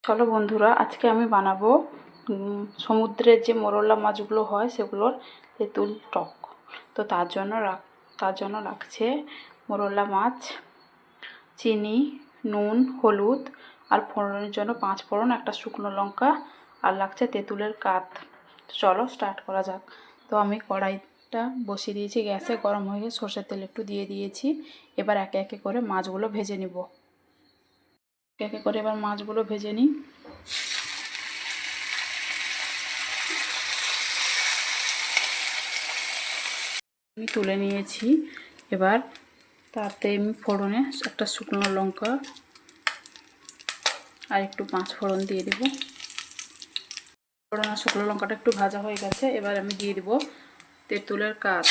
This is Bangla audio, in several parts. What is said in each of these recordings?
চলো বন্ধুরা, আজকে আমি বানাবো সমুদ্রের যে মোরলা মাছগুলো হয় সেগুলোর তেঁতুল টক। তো তার জন্য লাগছে মোরলা মাছ, চিনি, নুন, হলুদ আর ফোড়নের জন্য 5 ফোড়ন, একটা শুকনো লঙ্কা আর লাগছে তেঁতুলের কাত। চলো স্টার্ট করা যাক। তো আমি কড়াইটা বসিয়ে দিয়েছি গ্যাসে, গরম হয়ে সরষের তেল একটু দিয়ে দিয়েছি। এবার একে একে করে মাছগুলো ভেজে নিব। একে একে করে এবার মাছগুলো ভেজে নিই। আমি তুলে নিয়েছি। এবার তাতে আমি ফোড়নে একটা শুকনো লঙ্কা আর একটু 5 ফোড়ন দিয়ে দেব। ফোড়ন আর শুকনো লঙ্কাটা একটু ভাজা হয়ে গেছে। এবার আমি দিয়ে দেব তেঁতুলের কাত।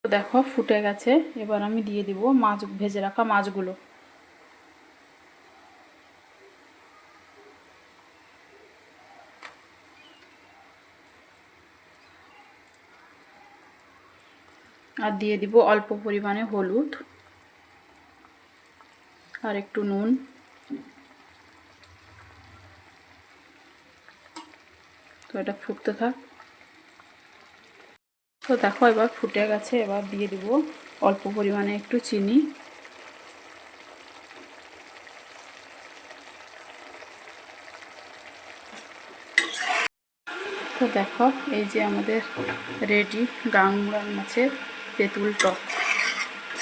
দেখো ফুটে গেছে। এবার আমি দিয়ে দেব মাছ, ভেজে রাখা মাছগুলো। আর দিয়ে দিব অল্প পরিমাণে হলুদ আর একটু নুন। তো এটা ফুটতে থাক। তো দেখো এবার ফুটে গেছে। এবার দিয়ে দিব অল্প পরিমাণে একটু চিনি। তো দেখো এই যে আমাদের রেডি গাংমুড়া মাছের তেঁতুল টক।